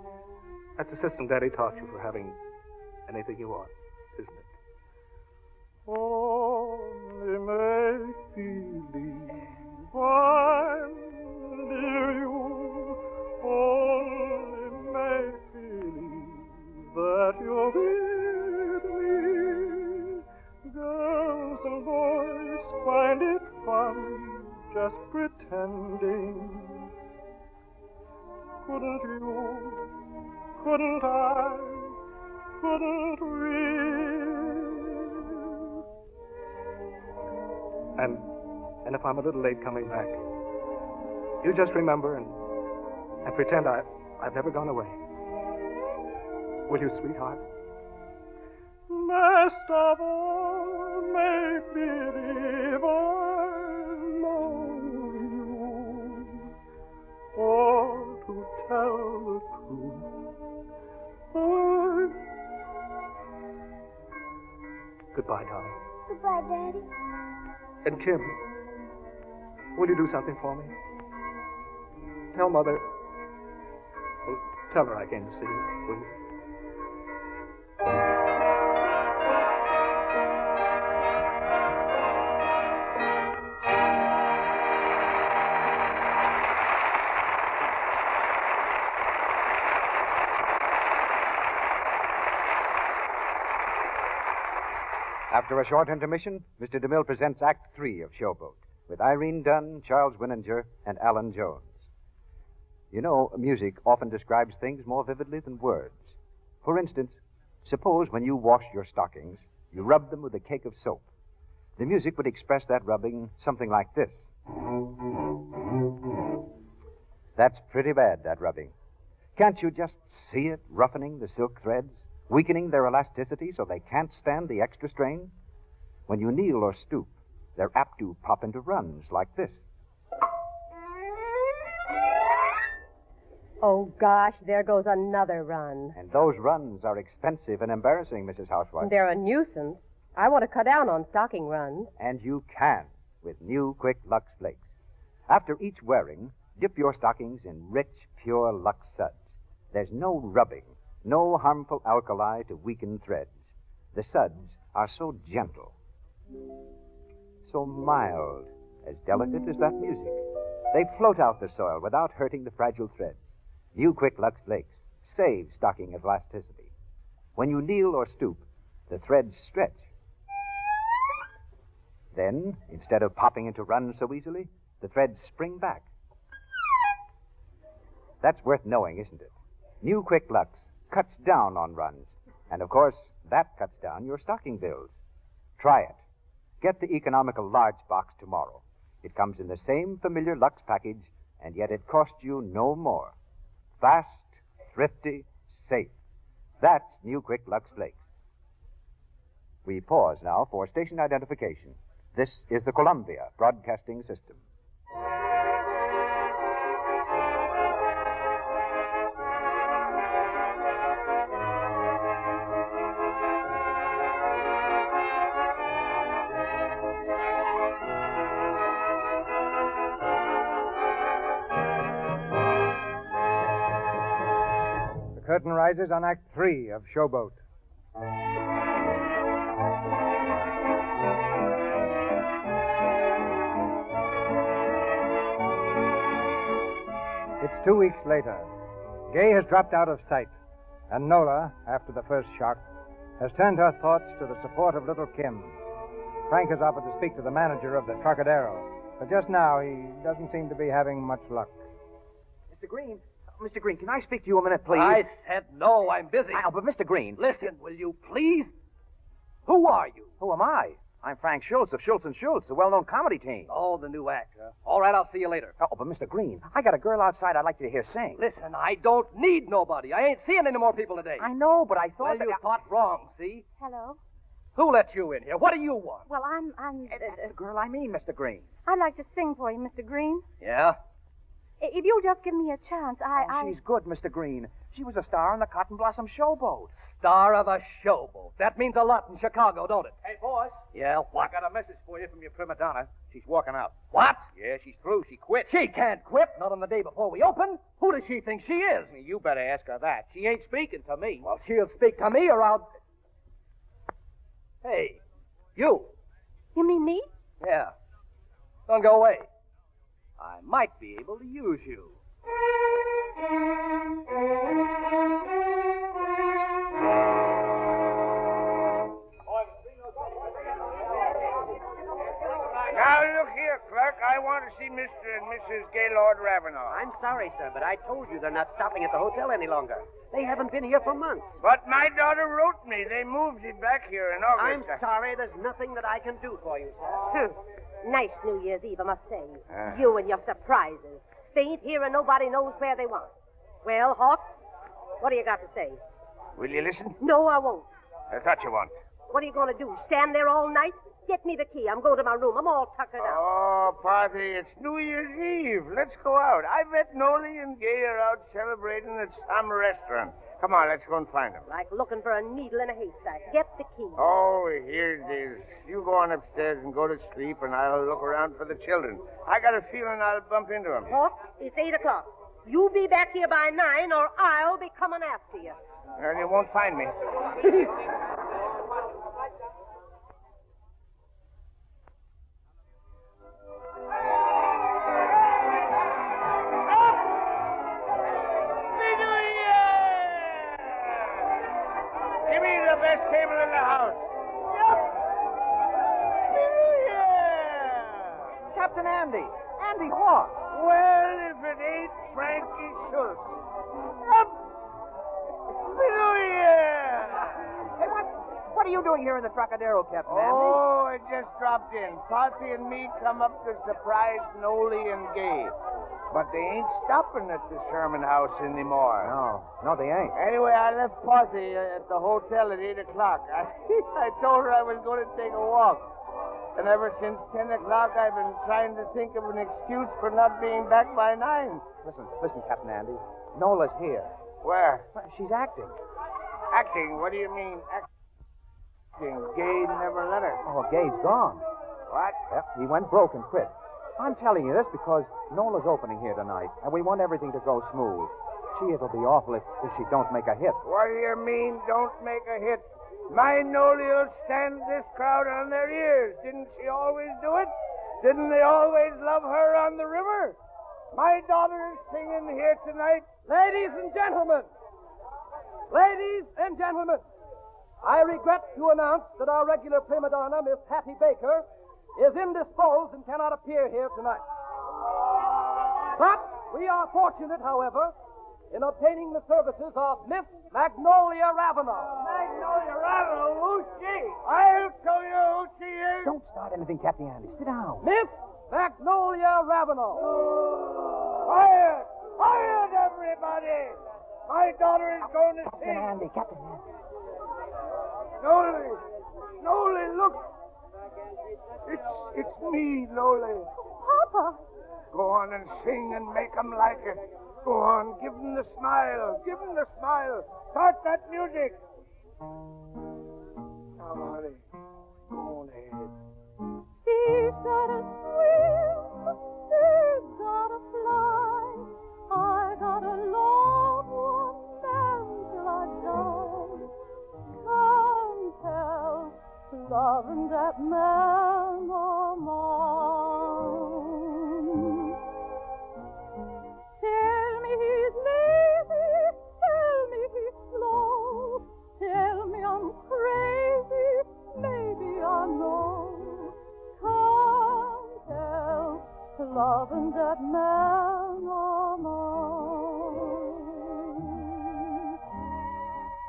That's the system Daddy taught you for having anything you want, isn't it? Only make believe I'm near you. Only make believe that you're with me. Girls and boys find it fun just pretending. Couldn't you? Couldn't I? Couldn't we? And if I'm a little late coming back, you just remember and pretend I've never gone away. Will you, sweetheart? Best of all, make believe I know you. Or to tell the truth, Goodbye, darling. Goodbye, Daddy. And Kim, will you do something for me? Tell Mother. Well, tell her I came to see you, will you? After a short intermission, Mr. DeMille presents Act 3 of Showboat with Irene Dunn, Charles Winninger, and Alan Jones. You know, music often describes things more vividly than words. For instance, suppose when you wash your stockings, you rub them with a cake of soap. The music would express that rubbing something like this. That's pretty bad, that rubbing. Can't you just see it roughening the silk threads, weakening their elasticity so they can't stand the extra strain? When you kneel or stoop, they're apt to pop into runs like this. Oh, gosh, there goes another run. And those runs are expensive and embarrassing, Mrs. Housewife. They're a nuisance. I want to cut down on stocking runs. And you can with new Quick Lux Flakes. After each wearing, dip your stockings in rich, pure Lux suds. There's no rubbing, no harmful alkali to weaken threads. The suds are so gentle, so mild, as delicate as that music. They float out the soil without hurting the fragile threads. New Quick Lux Flakes save stocking elasticity. When you kneel or stoop, the threads stretch. Then, instead of popping into runs so easily, the threads spring back. That's worth knowing, isn't it? New Quick Lux cuts down on runs. And, of course, that cuts down your stocking bills. Try it. Get the economical large box tomorrow. It comes in the same familiar Lux package, and yet it costs you no more. Fast, thrifty, safe. That's New Quick Lux Flakes. We pause now for station identification. This is the Columbia Broadcasting System. The curtain rises on Act 3 of Showboat. It's 2 weeks later. Gay has dropped out of sight, and Nola, after the first shock, has turned her thoughts to the support of little Kim. Frank has offered to speak to the manager of the Trocadero, but just now he doesn't seem to be having much luck. Mr. Green, can I speak to you a minute, please? I said no, I'm busy. Oh, but Mr. Green. Listen, will you please? Who are you? Who am I? I'm Frank Schultz of Schultz & Schultz, a well-known comedy team. Oh, the new act, huh? All right, I'll see you later. Oh, but Mr. Green, I got a girl outside I'd like you to hear sing. Listen, I don't need nobody. I ain't seeing any more people today. I know, but I thought Well, that you thought wrong, see? Hello. Who let you in here? What do you want? Well, I'm. That's the girl I mean, Mr. Green. I'd like to sing for you, Mr. Green. Yeah? If you'll just give me a chance, She's good, Mr. Green. She was a star on the Cotton Blossom Showboat. Star of a showboat. That means a lot in Chicago, don't it? Hey, boss. Yeah, what? I got a message for you from your prima donna. She's walking out. What? Yeah, she's through. She quit. She can't quit. Not on the day before we open. Who does she think she is? You better ask her that. She ain't speaking to me. Well, she'll speak to me or I'll... Hey, you. You mean me? Yeah. Don't go away. I might be able to use you. Now, look here, clerk. I want to see Mr. and Mrs. Gaylord Ravenel. I'm sorry, sir, but I told you they're not stopping at the hotel any longer. They haven't been here for months. But my daughter wrote me. They moved it back here in I'm August. sorry. There's nothing that I can do for you, sir. Nice New Year's Eve, I must say. You and your surprises. They ain't here and nobody knows where they want. Well, Hawk, what do you got to say? Will you listen? No, I won't. I thought you won't. What are you going to do, stand there all night? Get me the key. I'm going to my room. I'm all tuckered out. Oh, Party, it's New Year's Eve. Let's go out. I bet Noli and Gay are out celebrating at some restaurant. Come on, let's go and find them. Like looking for a needle in a haystack. Get the key. Oh, here it is. You go on upstairs and go to sleep, and I'll look around for the children. I got a feeling I'll bump into them. Hawk, it's 8 o'clock. You be back here by 9, or I'll be coming after you. Well, you won't find me. Give me the best table in the house. Captain Andy. Andy what? Well, if it ain't Frankie Schultz. Up! Hey, what are you doing here in the Trocadero, Captain Andy? Oh, I just dropped in. Posse and me come up to surprise Noli and Gay. But they ain't stopping at the Sherman House anymore. No, they ain't. Anyway, I left Posse at the hotel at 8 o'clock. I told her I was going to take a walk. And ever since 10 o'clock, I've been trying to think of an excuse for not being back by 9. Listen, Captain Andy. Nola's here. Where? She's acting. Acting? What do you mean, acting? Gay never let her. Oh, Gay's gone. What? Yep, he went broke and quit. I'm telling you this because Nola's opening here tonight, and we want everything to go smooth. Gee, it'll be awful if she don't make a hit. What do you mean, don't make a hit? My Noli'll stand this crowd on their ears. Didn't she always do it? Didn't they always love her on the river? My daughter is singing here tonight. Ladies and gentlemen, I regret to announce that our regular prima donna, Miss Hattie Baker, is indisposed and cannot appear here tonight. But we are fortunate, however, in obtaining the services of Miss Magnolia Ravenel. Magnolia Ravenel? Who's she? I'll show you who she is. Don't start anything, Captain Andy. Sit down. Miss Magnolia Ravenel. Quiet! Quiet, everybody! My daughter is going to sing. Captain Andy. Noli, look. It's me, Noli. Papa. Go on and sing and make 'em like it. Go on, give 'em the smile. Give 'em the smile. Start that music. Now, honey, go on ahead. He's gotta swim, he's gotta fly. I gotta love one man till I die. that man or mine. Tell me he's lazy, tell me he's slow, tell me I'm crazy, maybe I know. Can't help loving that man or mine.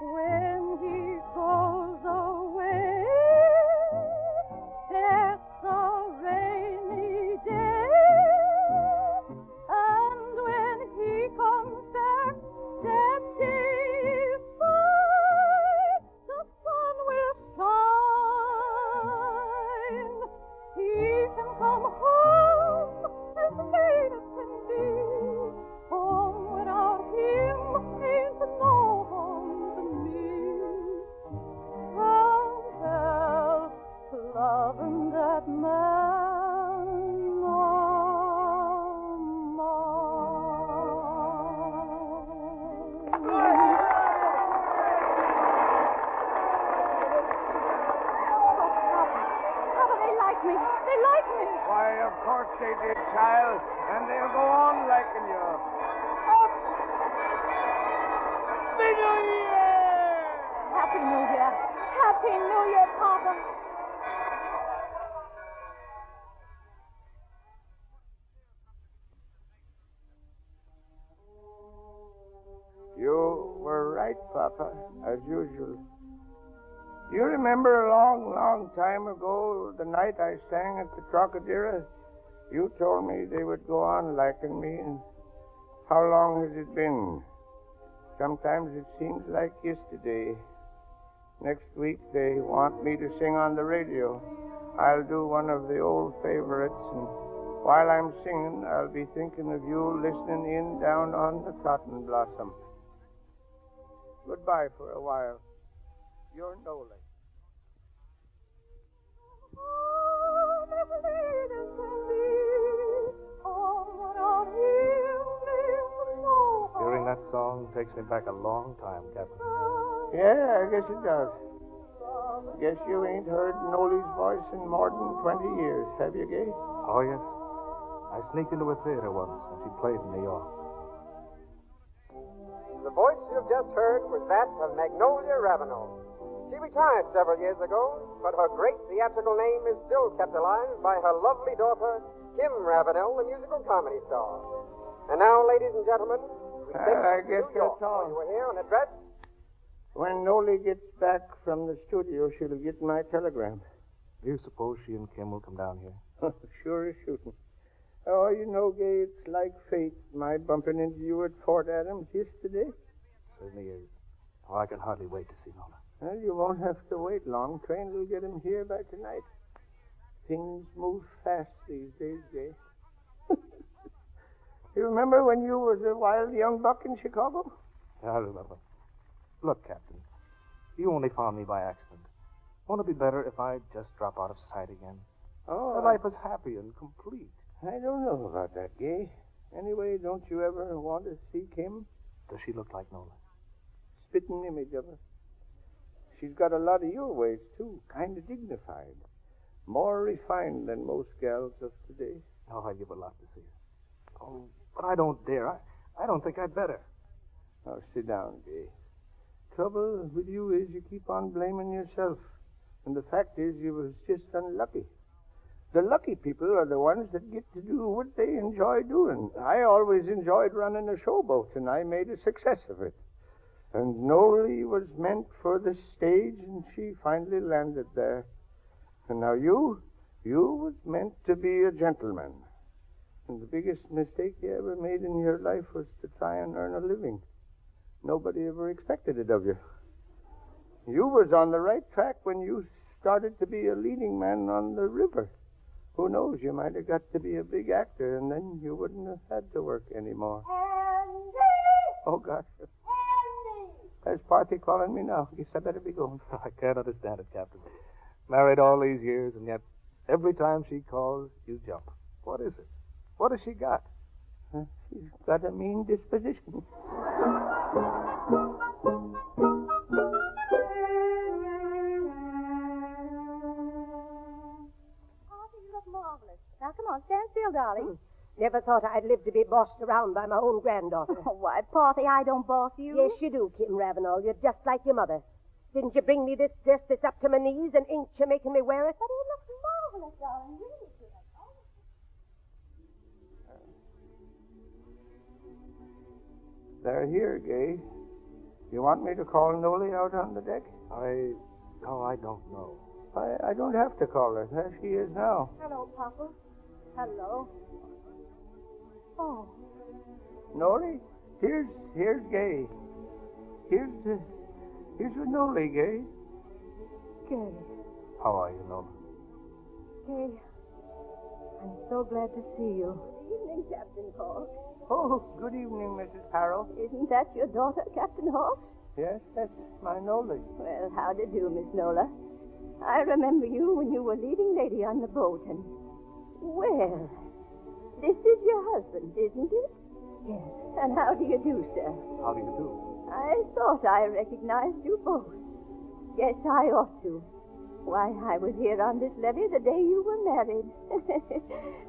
When he goes away, that's a rainy day, and when he comes back, that day is fine. The sun will shine. He can come home as late as can be. Home without him ain't no home to me. Can't help loving that man or mine. Papa, they like me. They like me. Why, of course they did, child. And they'll go on liking you. Happy New Year! Happy New Year. Happy New Year, Papa. You were right, Papa, as usual. Do you remember a long, long time ago, the night I sang at the Trocadero? You told me they would go on liking me, and how long has it been? Sometimes it seems like yesterday. Next week they want me to sing on the radio. I'll do one of the old favorites, and while I'm singing, I'll be thinking of you listening in down on the cotton blossom. Goodbye for a while. You're Noli. Hearing that song takes me back a long time, Captain. Yeah, I guess it does. Guess you ain't heard Noli's voice in more than 20 years, have you, Gay? Oh, yes. I sneaked into a theater once when she played in New York. The voice you've just heard was that of Magnolia Ravenel. She retired several years ago, but her great theatrical name is still kept alive by her lovely daughter, Kim Ravenel, the musical comedy star. And now, ladies and gentlemen, we take I guess New York, that's all. where you were here on address. When Noli gets back from the studio, she'll get my telegram. Do you suppose she and Kim will come down here? Sure as shooting. Oh, you know, Gay, it's like fate, my bumping into you at Fort Adams yesterday. Certainly is. Oh, I can hardly wait to see Nona. Well, you won't have to wait long. Train will get him here by tonight. Things move fast these days, Gay. You remember when you was a wild young buck in Chicago? Yeah, I remember. Look, Captain, you only found me by accident. Won't it be better if I just drop out of sight again? Oh, My life is happy and complete. I don't know about that, Gay. Anyway, don't you ever want to see Kim? Does she look like Nola? Spitting image of her. She's got a lot of your ways, too. Kind of dignified. More refined than most gals of today. Oh, I'd give a lot to see her. Oh, but I don't dare. I don't think I'd better. Now, sit down, Gay. Trouble with you is you keep on blaming yourself. And the fact is you was just unlucky. The lucky people are the ones that get to do what they enjoy doing. I always enjoyed running a showboat, and I made a success of it. And Noli was meant for the stage, and she finally landed there. And now you was meant to be a gentleman. And the biggest mistake you ever made in your life was to try and earn a living. Nobody ever expected it of you. You was on the right track when you started to be a leading man on the river. Who knows, you might have got to be a big actor, and then you wouldn't have had to work anymore. Andy! Oh, gosh. Andy! There's Parthy calling me now. Guess I better be going. I can't understand it, Captain. Married all these years, and yet every time she calls, you jump. What is it? What has she got? She's got a mean disposition. darling. Never thought I'd live to be bossed around by my own granddaughter. Oh, why, Porthy, I don't boss you. Yes, you do, Kim Ravenel. You're just like your mother. Didn't you bring me this dress that's up to my knees, and ain't you making me wear it? But it looks marvelous, darling. Really good. They're here, Gay. You want me to call Nolly out on the deck? I don't know. I don't have to call her. There she is now. Hello, Papa. Hello. Oh. Nolly, here's Gay. Here's with Nolly, Gay. Gay. How are you, Nola? Gay, I'm so glad to see you. Good evening, Captain Hawks. Oh, good evening, Mrs. Harrell. Isn't that your daughter, Captain Hawks? Yes, that's my Nolly. Well, how do you do, Miss Nola? I remember you when you were leading lady on the boat, and... Well, this is your husband, isn't it? Yes. And how do you do, sir? How do you do? I thought I recognized you both. Yes, I ought to. Why, I was here on this levee the day you were married.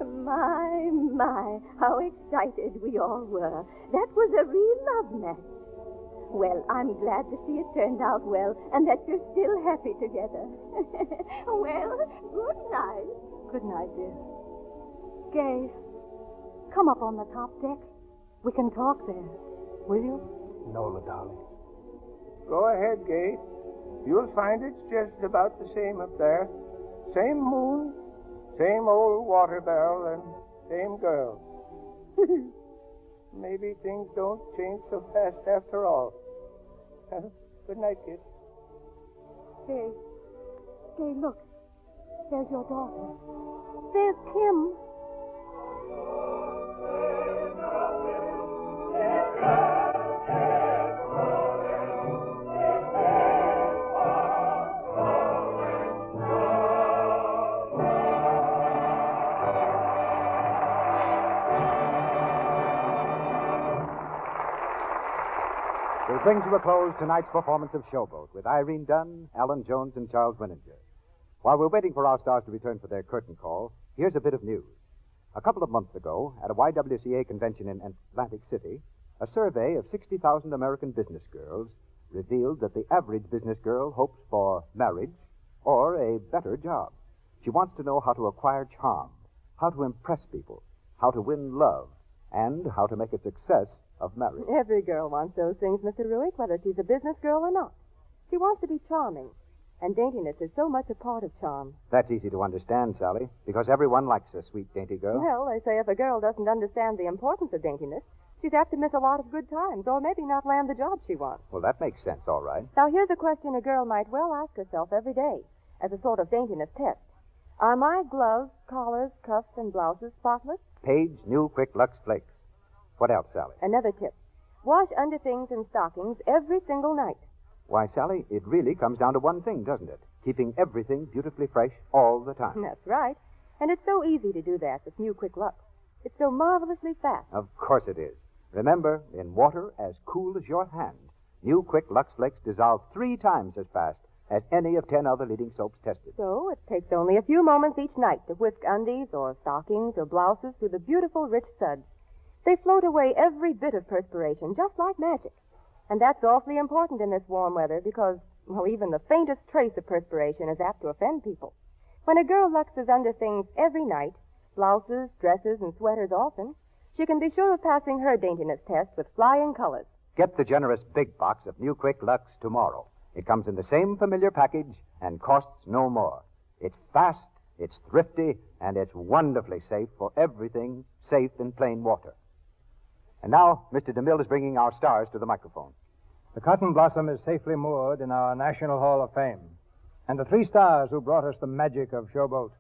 My, how excited we all were. That was a real love match. Well, I'm glad to see it turned out well and that you're still happy together. Well, good night. Good night, dear. Gay, come up on the top deck. We can talk there. Will you? Nola, darling. Go ahead, Gay. You'll find it's just about the same up there. Same moon, same old water barrel, and same girl. Maybe things don't change so fast after all. Good night, kid. Gay, look. There's your daughter. There's Kim. We bring to a close tonight's performance of Showboat with Irene Dunn, Alan Jones, and Charles Winninger. While we're waiting for our stars to return for their curtain call, here's a bit of news. A couple of months ago, at a YWCA convention in Atlantic City, a survey of 60,000 American business girls revealed that the average business girl hopes for marriage or a better job. She wants to know how to acquire charm, how to impress people, how to win love, and how to make a success of marriage. Every girl wants those things, Mr. Ruick, whether she's a business girl or not. She wants to be charming, and daintiness is so much a part of charm. That's easy to understand, Sally, because everyone likes a sweet, dainty girl. Well, they say if a girl doesn't understand the importance of daintiness, she's apt to miss a lot of good times, or maybe not land the job she wants. Well, that makes sense, all right. Now, here's a question a girl might well ask herself every day, as a sort of daintiness test. Are my gloves, collars, cuffs, and blouses spotless? Page New Quick Lux Flakes. What else, Sally? Another tip. Wash underthings and stockings every single night. Why, Sally, it really comes down to one thing, doesn't it? Keeping everything beautifully fresh all the time. That's right. And it's so easy to do that with New Quick Lux. It's so marvelously fast. Of course it is. Remember, in water as cool as your hand, New Quick Lux Flakes dissolve 3 times as fast as any of 10 other leading soaps tested. So it takes only a few moments each night to whisk undies or stockings or blouses through the beautiful, rich suds. They float away every bit of perspiration, just like magic. And that's awfully important in this warm weather because, well, even the faintest trace of perspiration is apt to offend people. When a girl luxes underthings every night, blouses, dresses, and sweaters often, she can be sure of passing her daintiness test with flying colors. Get the generous big box of New Quick Lux tomorrow. It comes in the same familiar package and costs no more. It's fast, it's thrifty, and it's wonderfully safe for everything safe in plain water. And now, Mr. DeMille is bringing our stars to the microphone. The Cotton Blossom is safely moored in our National Hall of Fame. And the 3 stars who brought us the magic of Showboat,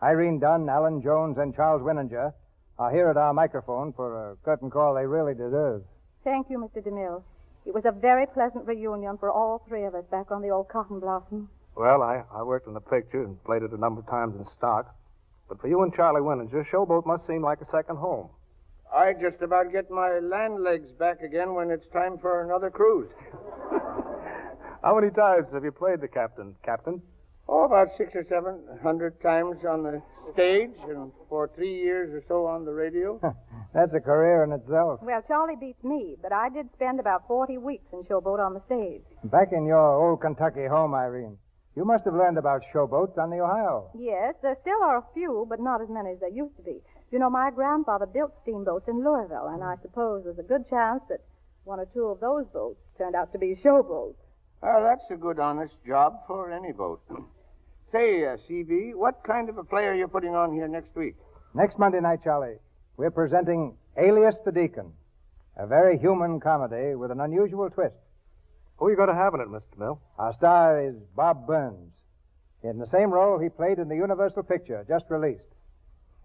Irene Dunn, Alan Jones, and Charles Winninger, are here at our microphone for a curtain call they really deserve. Thank you, Mr. DeMille. It was a very pleasant reunion for all 3 of us back on the old Cotton Blossom. Well, I worked in the picture and played it a number of times in stock. But for you and Charlie Winninger, Showboat must seem like a second home. I just about get my land legs back again when it's time for another cruise. How many times have you played the captain? Oh, about 600 or 700 times on the stage and for 3 years or so on the radio. That's a career in itself. Well, Charlie beats me, but I did spend about 40 weeks in Showboat on the stage. Back in your old Kentucky home, Irene, you must have learned about showboats on the Ohio. Yes, there still are a few, but not as many as there used to be. You know, my grandfather built steamboats in Louisville, and I suppose there's a good chance that one or two of those boats turned out to be showboats. Well, that's a good, honest job for any boat. Say, C.B., what kind of a play are you putting on here next week? Next Monday night, Charlie, we're presenting Alias the Deacon, a very human comedy with an unusual twist. Who are you going to have in it, Mr. Mill? Our star is Bob Burns, in the same role he played in the Universal picture just released.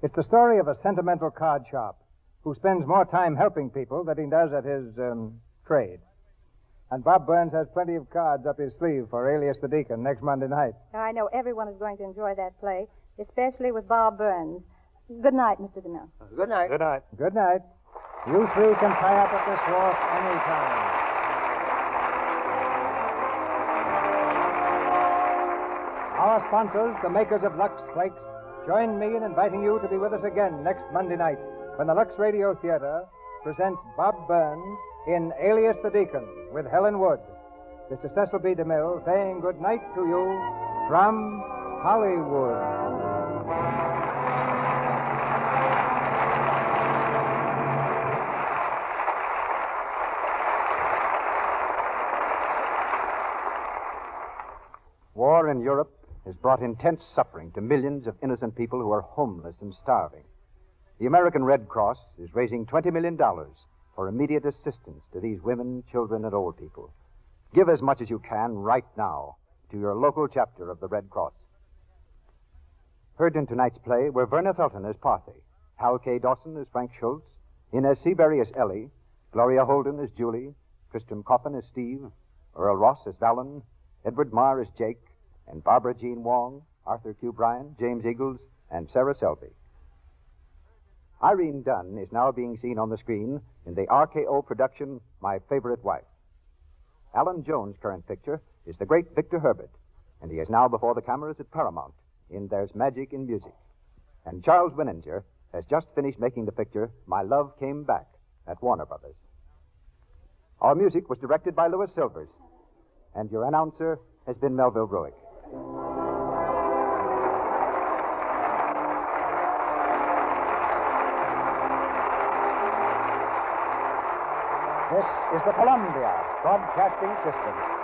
It's the story of a sentimental card sharp who spends more time helping people than he does at his trade. And Bob Burns has plenty of cards up his sleeve for Alias the Deacon next Monday night. I know everyone is going to enjoy that play, especially with Bob Burns. Good night, Mr. DeMille. Good night. Good night. Good night. You three can tie up at this wharf anytime. Our sponsors, the makers of Lux Flakes, join me in inviting you to be with us again next Monday night when the Lux Radio Theater presents Bob Burns in Alias the Deacon with Helen Wood. This is Cecil B. DeMille saying good night to you from Hollywood. War in Europe has brought intense suffering to millions of innocent people who are homeless and starving. The American Red Cross is raising $20 million for immediate assistance to these women, children, and old people. Give as much as you can right now to your local chapter of the Red Cross. Heard in tonight's play were Verna Felton as Parthy, Hal K. Dawson as Frank Schultz, Inez Seabury as Ellie, Gloria Holden as Julie, Tristram Coffin as Steve, Earl Ross as Valen, Edward Marr as Jake, and Barbara Jean Wong, Arthur Q. Bryan, James Eagles, and Sarah Selby. Irene Dunn is now being seen on the screen in the RKO production, My Favorite Wife. Alan Jones' current picture is the great Victor Herbert, and he is now before the cameras at Paramount in There's Magic in Music. And Charles Winninger has just finished making the picture My Love Came Back at Warner Brothers. Our music was directed by Louis Silvers, and your announcer has been Melville Ruick. This is the Columbia Broadcasting System.